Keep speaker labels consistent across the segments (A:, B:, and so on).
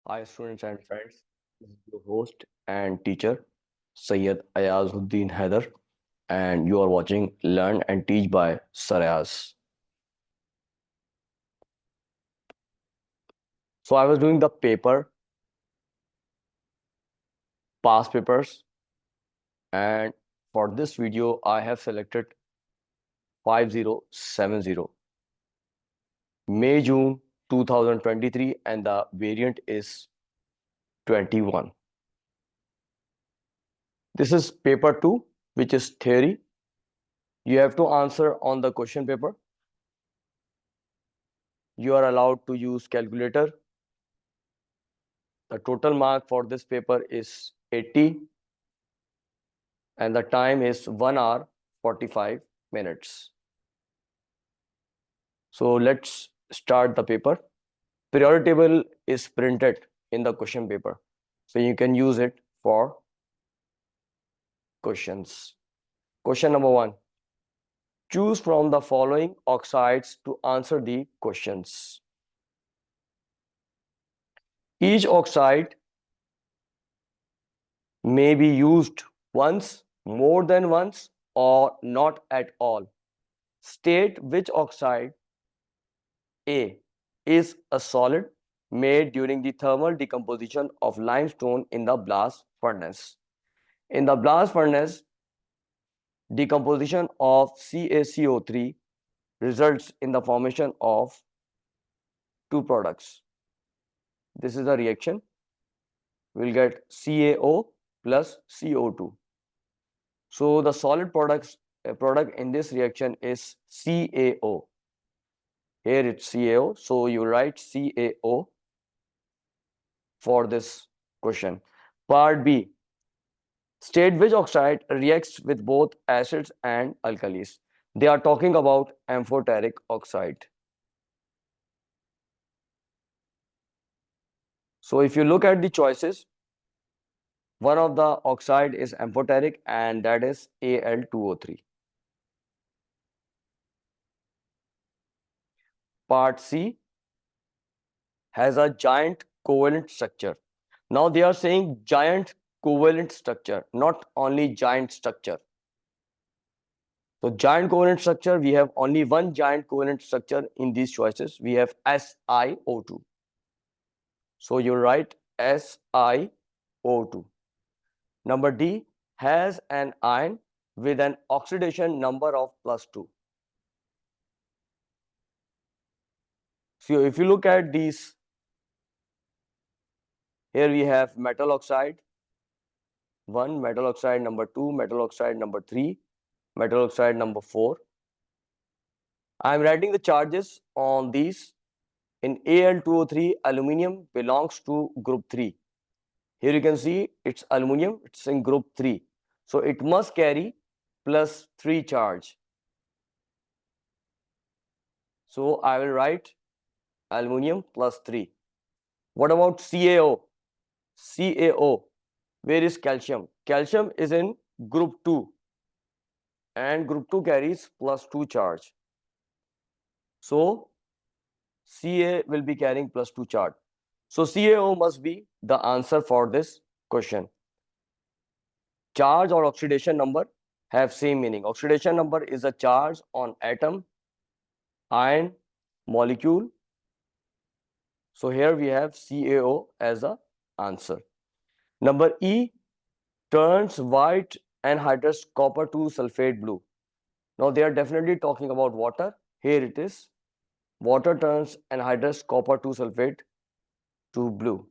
A: Hi, students and friends. This is your host and teacher, Sayyid Ayazuddin Haider, and you are watching Learn and Teach by Sir Ayaz. So, I was doing the paper, past papers, and for this video, I have selected 5070, May June 2023, and the variant is 21. This is paper 2, which is theory. You have to answer on the question paper. You are allowed to use calculator. The total mark for this paper is 80 and the time is 1 hour 45 minutes. So let's start the paper. Periodic table is printed in the question paper. So you can use it for questions. Question number 1. Choose from the following oxides to answer the questions. Each oxide may be used once, more than once, or not at all. State which oxide A is a solid made during the thermal decomposition of limestone in the blast furnace. In the blast furnace, decomposition of CaCO3 results in the formation of two products. This is a reaction. We'll get CaO plus CO2. So the solid product in this reaction is CaO. Here it's CaO, so you write CaO for this question. Part B. State which oxide reacts with both acids and alkalis. They are talking about amphoteric oxide. So if you look at the choices, one of the oxide is amphoteric and that is Al2O3. Part C has a giant covalent structure. Now they are saying giant covalent structure, not only giant structure. So giant covalent structure, we have only one giant covalent structure in these choices. We have SiO2. So you write SiO2. Number D has an ion with an oxidation number of +2. So if you look at these, here we have metal oxide 1, metal oxide number 2, metal oxide number 3, metal oxide number 4. I am writing the charges on these. In Al2O3, aluminium belongs to group 3. Here you can see it's aluminium, it's in group 3. So it must carry +3 charge. So I will write aluminium +3. What about CaO? CaO, where is calcium? Calcium is in group 2 and group 2 carries +2 charge. So Ca will be carrying +2 charge. So CaO must be the answer for this question. Charge or oxidation number have same meaning. Oxidation number is a charge on atom, ion, molecule. So here we have CaO as the answer. Number E, turns white anhydrous copper to sulfate blue. Now they are definitely talking about water. Here it is. Water turns anhydrous copper to sulfate to blue.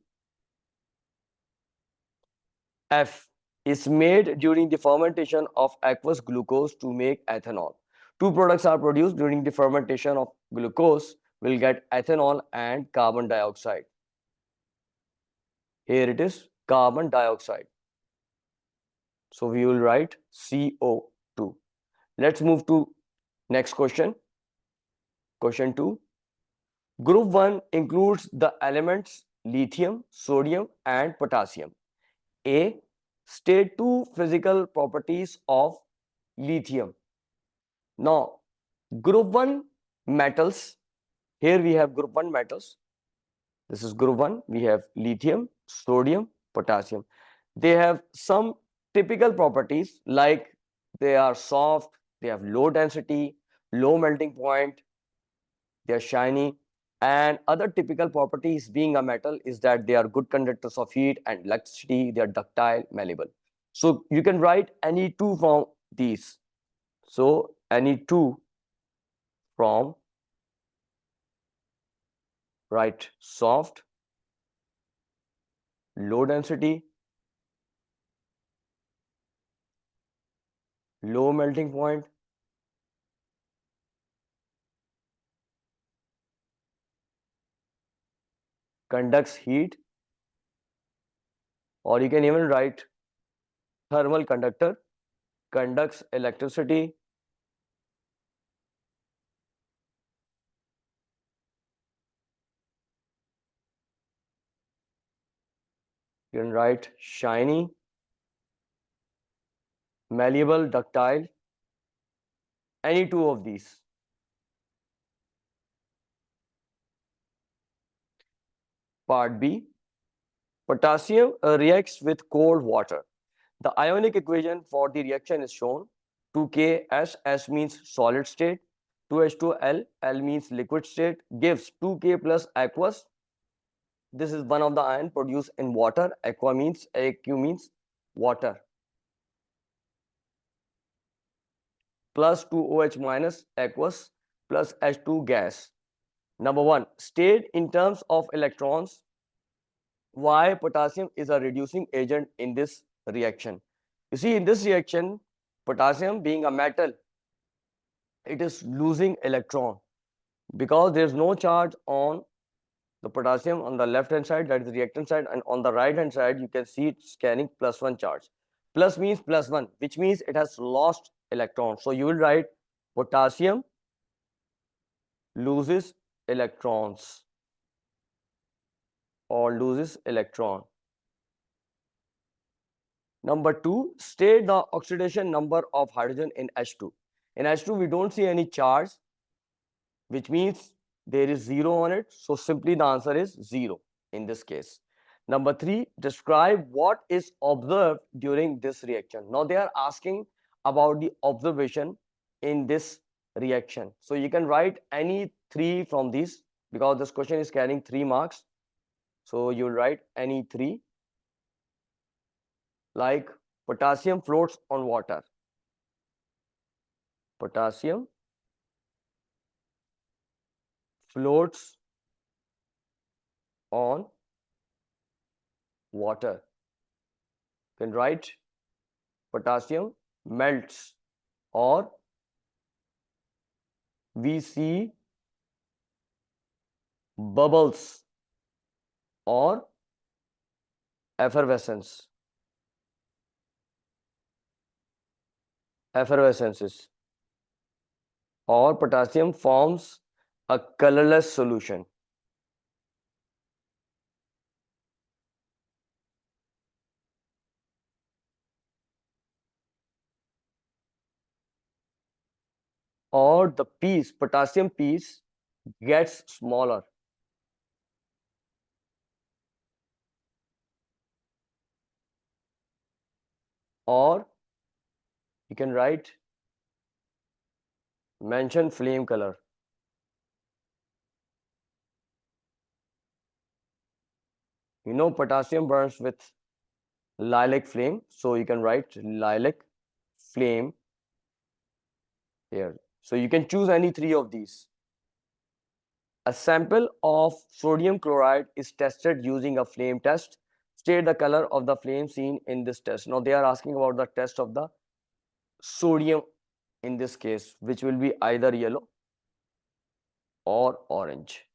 A: F is made during the fermentation of aqueous glucose to make ethanol. Two products are produced during the fermentation of glucose. Will get ethanol and carbon dioxide. Here it is, carbon dioxide. So we will write CO2. Let's move to next question. Question 2. Group 1 includes the elements lithium, sodium, and potassium. A. State 2 physical properties of lithium. Now, group 1 metals, here we have group 1 metals. This is group 1. We have lithium, sodium, potassium. They have some typical properties like they are soft, they have low density, low melting point, they are shiny, and other typical properties being a metal is that they are good conductors of heat and electricity, they are ductile, malleable. So you can write any two from these. So any two from, write soft, low density, low melting point, conducts heat, or you can even write thermal conductor, conducts electricity, you can write shiny, malleable, ductile, any two of these. Part B, potassium reacts with cold water. The ionic equation for the reaction is shown. 2K S means solid state, 2H2L, L means liquid state, gives 2K plus aqueous. This is one of the ion produced in water. Aqua means, AQ means water. Plus 2OH minus aqueous plus H2 gas. Number 1, state in terms of electrons why potassium is a reducing agent in this reaction. You see, in this reaction, potassium being a metal, it is losing electron because there is no charge on the potassium on the left hand side, that is the reactant side, and on the right hand side you can see it scanning +1 charge. Plus means +1, which means it has lost electrons. So you will write potassium loses electrons or loses electron. Number 2, state the oxidation number of hydrogen in H2. In H2 we don't see any charge, which means there is 0 on it. So simply the answer is 0 in this case. Number 3, describe what is observed during this reaction. Now they are asking about the observation in this reaction. So you can write any 3 from these because this question is carrying 3 marks. So you'll write any 3, like potassium floats on water. Potassium floats on water. You can write potassium melts, or we see bubbles or effervescence. Effervescences, or potassium forms a colorless solution. Or the piece, potassium piece gets smaller. Or you can write mention flame color. You know potassium burns with lilac flame, so you can write lilac flame here. So you can choose any 3 of these. A sample of sodium chloride is tested using a flame test. State the color of the flame seen in this test. Now they are asking about the test of the sodium in this case, which will be either yellow or orange.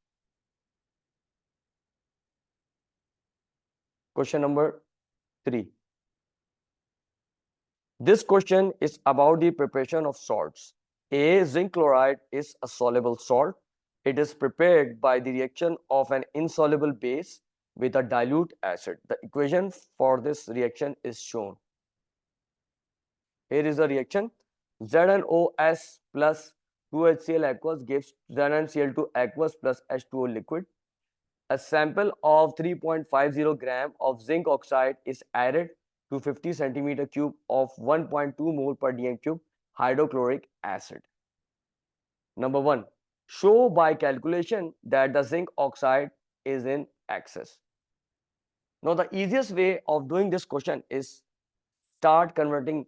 A: Question number 3. This question is about the preparation of salts. A, zinc chloride is a soluble salt. It is prepared by the reaction of an insoluble base with a dilute acid. The equation for this reaction is shown. Here is the reaction. ZnOS plus 2HCl aqueous gives ZnCl2 aqueous plus H2O liquid. a sample of 3.50 gram of zinc oxide is added to 50 centimeter cube of 1.2 mole per dm cube hydrochloric acid. Number 1, show by calculation that the zinc oxide is in excess. Now the easiest way of doing this question is start converting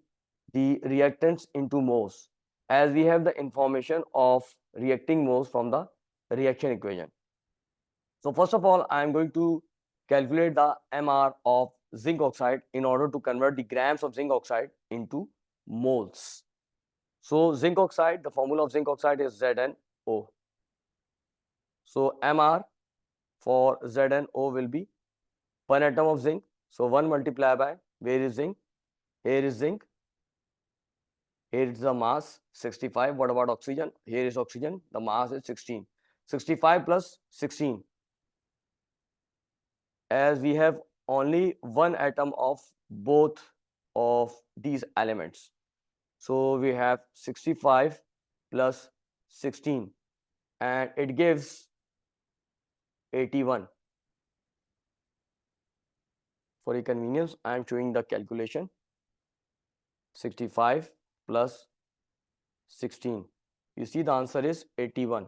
A: the reactants into moles, as we have the information of reacting moles from the reaction equation. So first of all, I am going to calculate the MR of zinc oxide in order to convert the grams of zinc oxide into moles. So zinc oxide, the formula of zinc oxide is ZnO. So MR for ZnO will be 1 atom of zinc. So 1 multiplied by, where is zinc? Here is zinc. Here is the mass 65. What about oxygen? Here is oxygen. The mass is 16. 65 plus 16. As we have only 1 atom of both of these elements. So we have 65 plus 16 and it gives 81. For your convenience, I am showing the calculation. 65 plus 16. You see the answer is 81.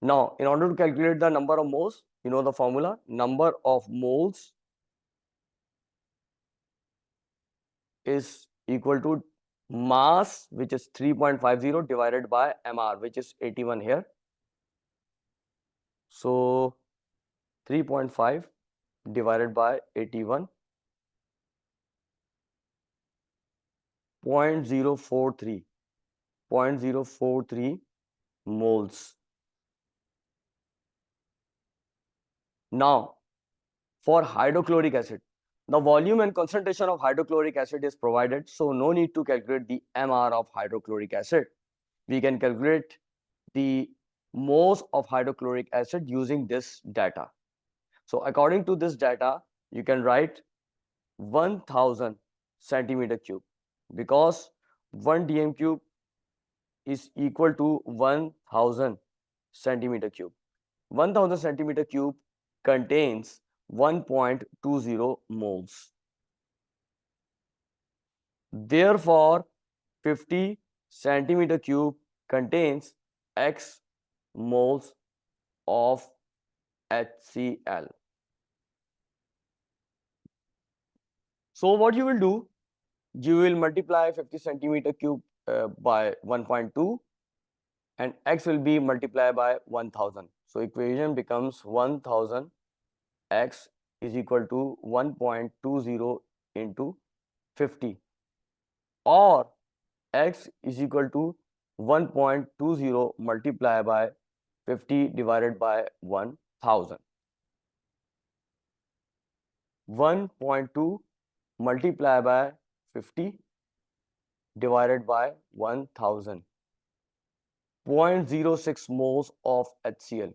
A: Now, in order to calculate the number of moles, you know the formula, number of moles is equal to mass, which is 3.50 divided by MR, which is 81 here. So 3.5 divided by 81, 0.043, 0.043 moles. Now, for hydrochloric acid, the volume and concentration of hydrochloric acid is provided, so no need to calculate the MR of hydrochloric acid. We can calculate the moles of hydrochloric acid using this data. So according to this data, you can write 1000 centimeter cube, because 1 dm cube is equal to 1000 centimeter cube. 1000 centimeter cube contains 1.20 moles. Therefore, 50 centimeter cube contains X moles of HCl. So what you will do, you will multiply 50 centimeter cube by 1.2 and X will be multiplied by 1000. So equation becomes 1000 X is equal to 1.20 into 50, or X is equal to 1.20 multiplied by 50 divided by 1000. 1.2 multiplied by 50 divided by 1000. 0.06 moles of HCl.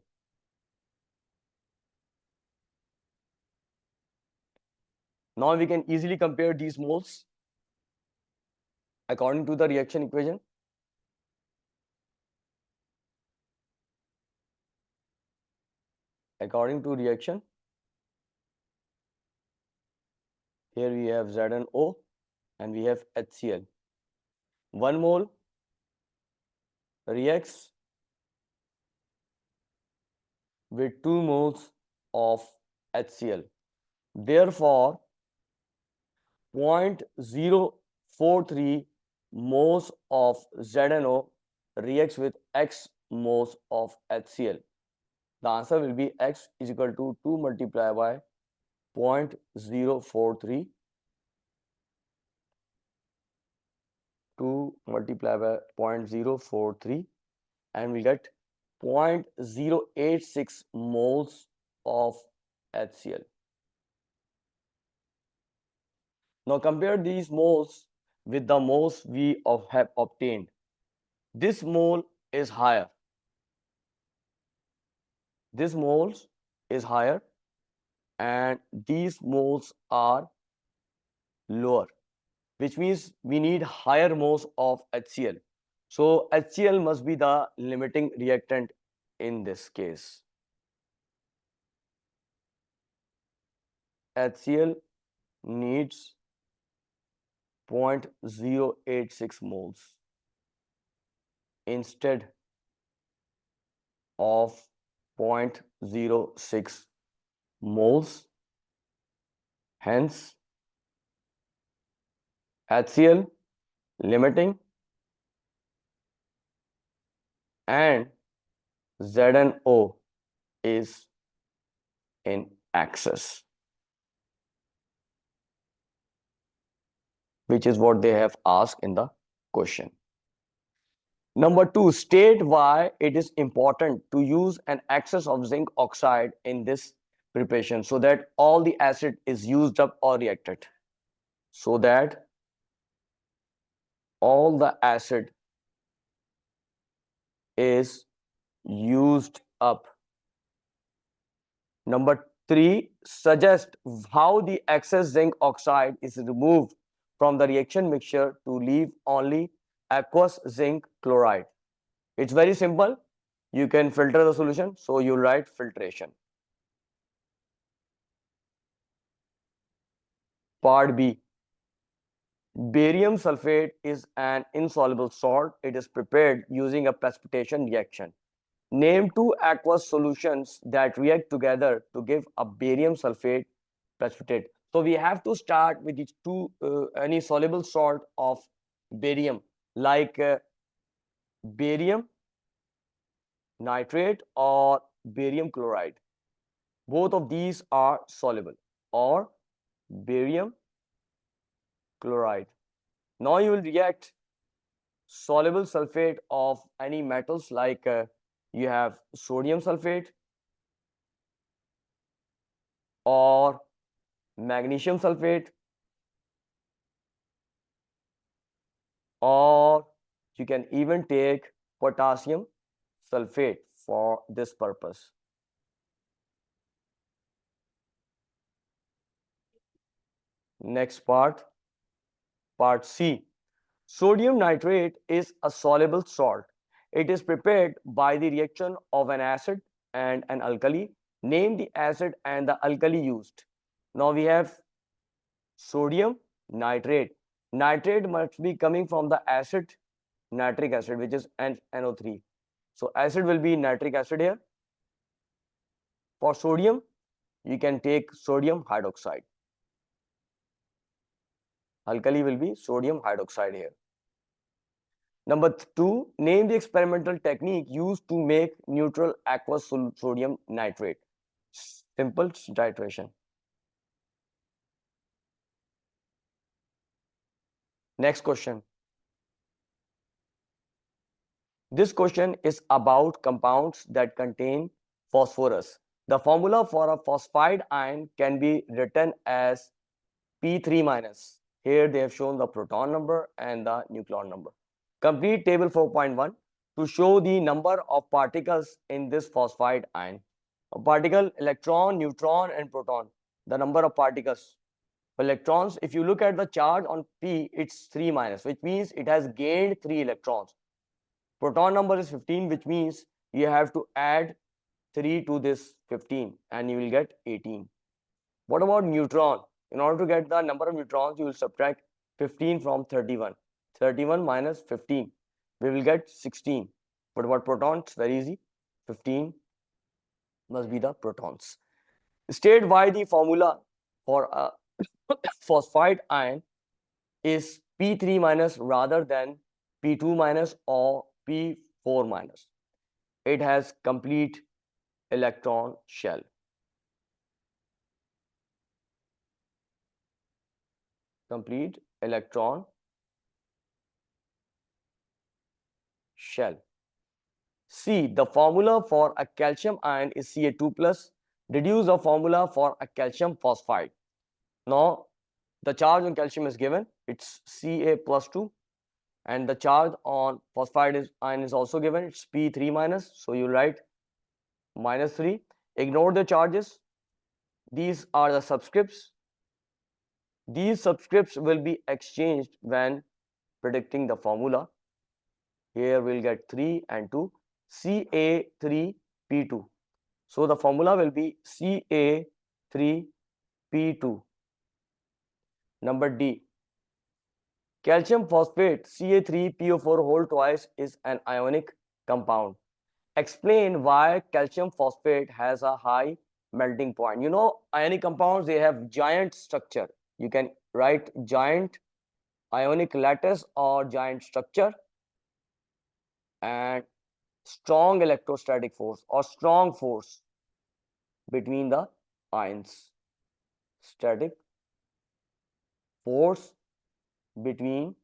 A: Now we can easily compare these moles according to the reaction equation. According to reaction, here we have ZnO and we have HCl. 1 mole reacts with 2 moles of HCl. Therefore, 0.043 moles of ZnO reacts with X moles of HCl. The answer will be X is equal to 2 multiplied by 0.043, 2 multiplied by 0.043, and we get 0.086 moles of HCl. Now compare these moles with the moles we have obtained. This mole is higher. This moles is higher and these moles are lower, which means we need higher moles of HCl. So HCl must be the limiting reactant in this case. HCl needs 0.086 moles instead of 0.06 moles. Hence, HCl limiting and ZNO is in excess, which is what they have asked in the question. Number 2, state why it is important to use an excess of zinc oxide in this preparation so that all the acid is used up or reacted. So that all the acid is used up. Number 3, suggest how the excess zinc oxide is removed from the reaction mixture to leave only aqueous zinc chloride. It's very simple. You can filter the solution, so you write filtration. Part B. Barium sulfate is an insoluble salt. It is prepared using a precipitation reaction. Name 2 aqueous solutions that react together to give a barium sulfate precipitate. So we have to start with these two any soluble salt of barium, like barium nitrate or barium chloride. Both of these are soluble, or barium chloride. Now you will react soluble sulfate of any metals, like you have sodium sulfate or magnesium sulfate, or you can even take potassium sulfate for this purpose. Next part C. Sodium nitrate is a soluble salt. It is prepared by the reaction of an acid and an alkali. Name the acid and the alkali used. Now we have sodium nitrate. Nitrate must be coming from the acid, nitric acid, which is NO3. So acid will be nitric acid here. For sodium, you can take sodium hydroxide. Alkali will be sodium hydroxide here. Number 2, name the experimental technique used to make neutral aqueous sodium nitrate. Simple titration. Next question. This question is about compounds that contain phosphorus. The formula for a phosphide ion can be written as P3-. Here they have shown the proton number and the nucleon number. Complete table 4.1 to show the number of particles in this phosphide ion. A particle, electron, neutron, and proton. The number of particles. Electrons, if you look at the charge on P, it's 3-, which means it has gained 3 electrons. Proton number is 15, which means you have to add 3 to this 15 and you will get 18. What about neutron? In order to get the number of neutrons, you will subtract 15 from 31. 31 minus 15, we will get 16. But about protons? Very easy. 15 must be the protons. State why the formula for a phosphide ion is P3- rather than P2- or P4-. It has complete electron shell. Complete electron shell. C. The formula for a calcium ion is Ca2+. Deduce the formula for a calcium phosphide. Now, the charge on calcium is given. It's Ca+2. And the charge on phosphide ion is also given. It's P3-. So you write -3. Ignore the charges. These are the subscripts. These subscripts will be exchanged when predicting the formula. Here we'll get 3 and 2. Ca3 P2. So the formula will be Ca3P2. Number D. Calcium phosphate Ca3PO4 whole twice is an ionic compound. Explain why calcium phosphate has a high melting point. You know, ionic compounds, they have giant structure. You can write giant ionic lattice or giant structure, and strong electrostatic force or strong force between the ions. Static force between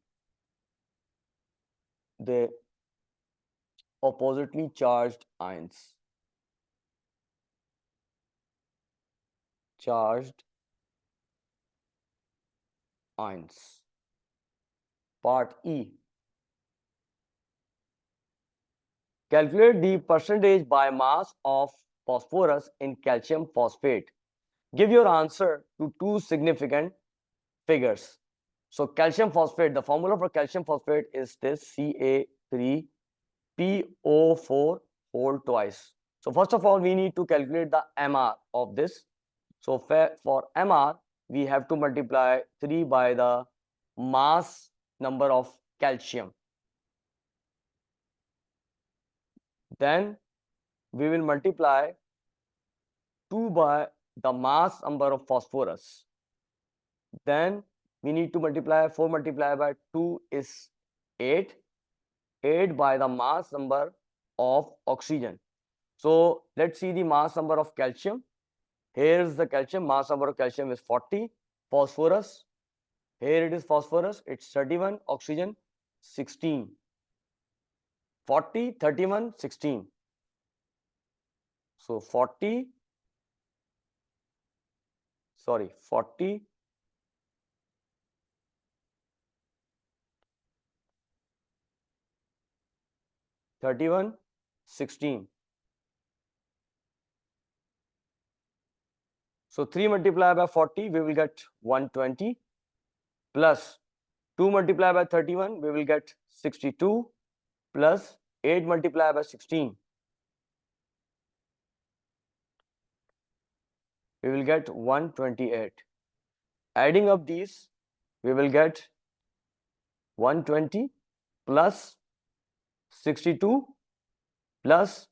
A: the oppositely charged ions. Charged ions. Part E. Calculate the percentage by mass of phosphorus in calcium phosphate. Give your answer to two significant figures. So calcium phosphate, the formula for calcium phosphate is this Ca3PO4 whole twice. So first of all, we need to calculate the MR of this. So for MR, we have to multiply 3 by the mass number of calcium. Then we will multiply 2 by the mass number of phosphorus. Then we need to multiply 4 multiplied by 2 is 8. 8 by the mass number of oxygen. So let's see the mass number of calcium. Here's the calcium. Mass number of calcium is 40. Phosphorus, here it is phosphorus, it's 31. Oxygen 16. 40, 31, 16. So 40, 31, 16. So 3 multiplied by 40, we will get 120, plus 2 multiplied by 31, we will get 62, plus 8 multiplied by 16, we will get 128. Adding up these, we will get 120 plus 62 plus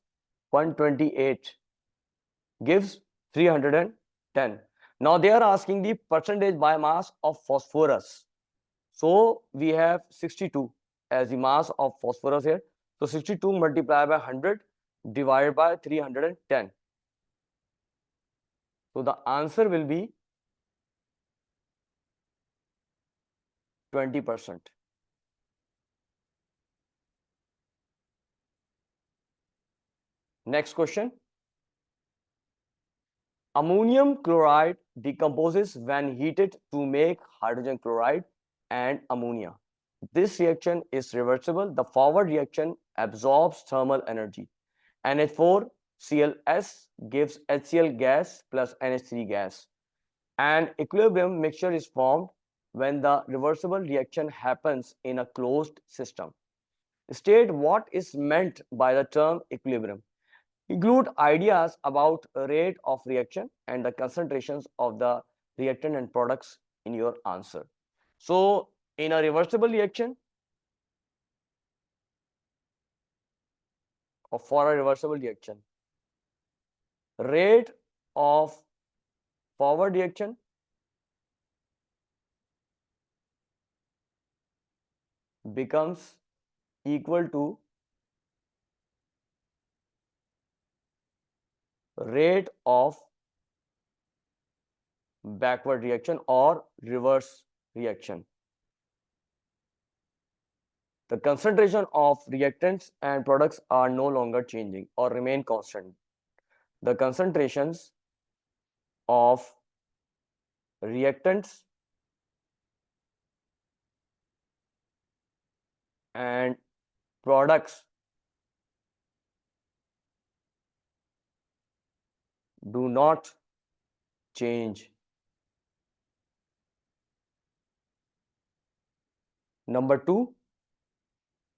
A: 128 gives 310. Now they are asking the percentage by mass of phosphorus. So we have 62 as the mass of phosphorus here. So 62 multiplied by 100 divided by 310. So the answer will be 20%. Next question. Ammonium chloride decomposes when heated to make hydrogen chloride and ammonia. This reaction is reversible. The forward reaction absorbs thermal energy. NH4Cl(S) gives HCl gas plus NH3 gas. An equilibrium mixture is formed when the reversible reaction happens in a closed system. State what is meant by the term equilibrium. Include ideas about rate of reaction and the concentrations of the reactant and products in your answer. So in a reversible reaction, or for a reversible reaction, rate of forward reaction becomes equal to rate of backward reaction or reverse reaction. The concentration of reactants and products are no longer changing or remain constant. The concentrations of reactants and products do not change. Number 2,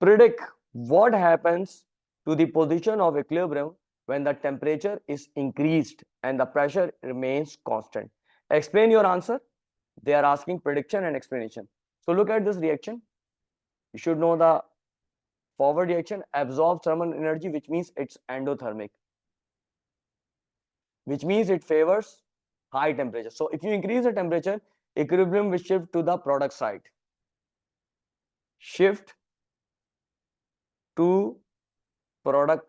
A: predict what happens to the position of equilibrium when the temperature is increased and the pressure remains constant? Explain your answer. They are asking prediction and explanation. So look at this reaction. You should know the forward reaction absorbs thermal energy, which means it's endothermic, which means it favors high temperature. So if you increase the temperature, equilibrium will shift to the product side. Shift to product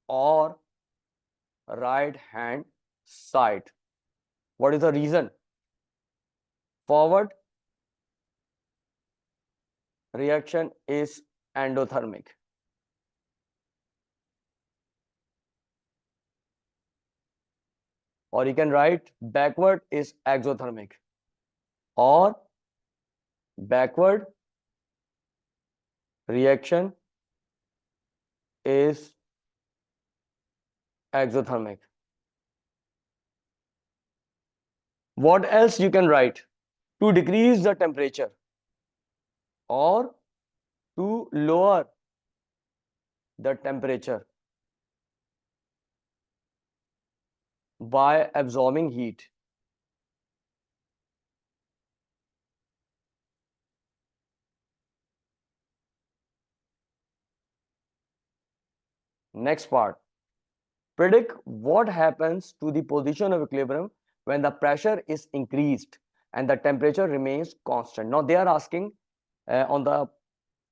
A: or right hand side. What is the reason? Forward reaction is endothermic. Or you can write backward is exothermic, or backward reaction is exothermic. What else you can write? To decrease the temperature or to lower the temperature by absorbing heat. Next part. Predict what happens to the position of equilibrium when the pressure is increased and the temperature remains constant. Now they are asking on the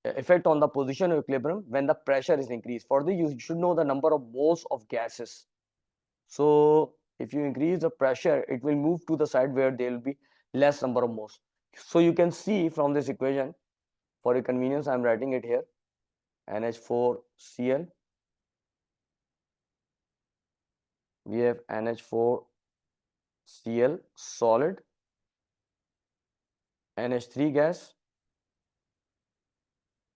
A: effect on the position of equilibrium when the pressure is increased. For this, you should know the number of moles of gases. So if you increase the pressure, it will move to the side where there will be less number of moles. So you can see from this equation, for your convenience, I am writing it here. NH4Cl. We have NH4Cl solid, NH3 gas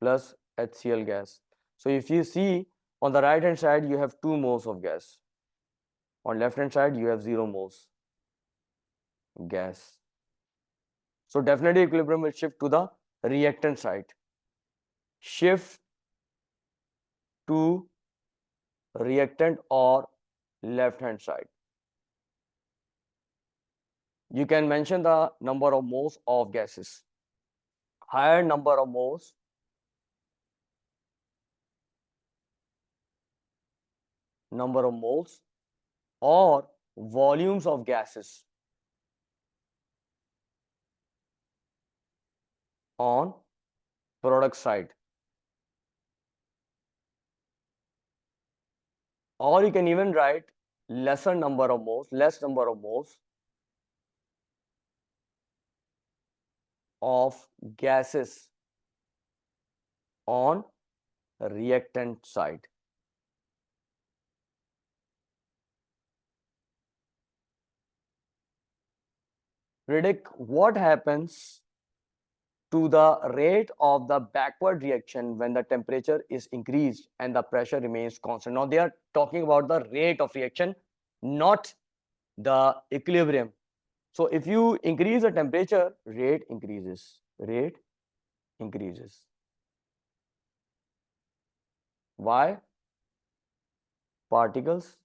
A: plus HCl gas. So if you see on the right hand side, you have 2 moles of gas. On left hand side, you have 0 moles gas. So definitely equilibrium will shift to the reactant side. Shift to reactant or left hand side. You can mention the number of moles of gases. Higher number of moles or volumes of gases on product side. Or you can even write less number of moles of gases on reactant side. Predict what happens to the rate of the backward reaction when the temperature is increased and the pressure remains constant. Now they are talking about the rate of reaction, not the equilibrium. So if you increase the temperature, rate increases. Why? Particles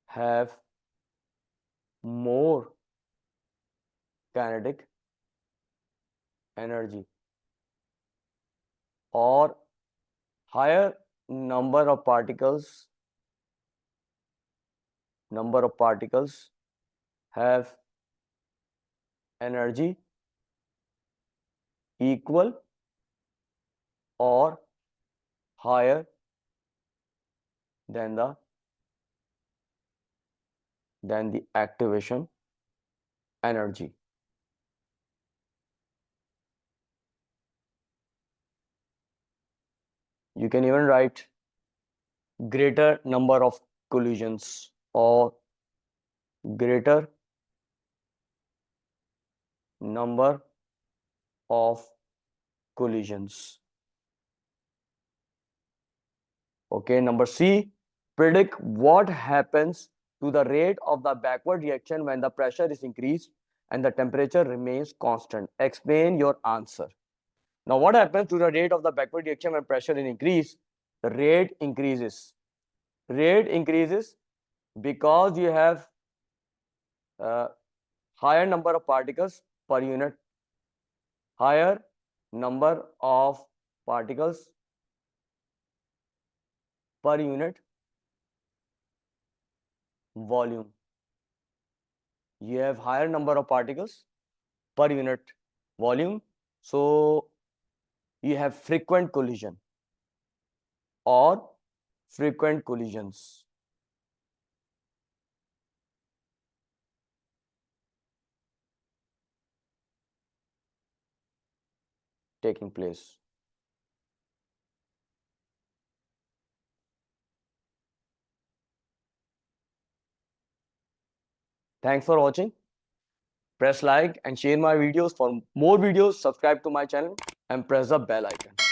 A: have more kinetic energy, or higher number of particles have energy equal or higher than the activation energy. You can even write greater number of collisions or greater number of collisions. Okay, number C, predict what happens to the rate of the backward reaction when the pressure is increased and the temperature remains constant. Explain your answer. Now, what happens to the rate of the backward reaction when pressure is increased the rate increases. Rate increases because you have higher number of particles per unit, higher number of particles per unit volume. You have higher number of particles per unit volume, so you have frequent collision or frequent collisions taking place. Thanks for watching. Press like and share my videos. For more videos, subscribe to my channel and press the bell icon.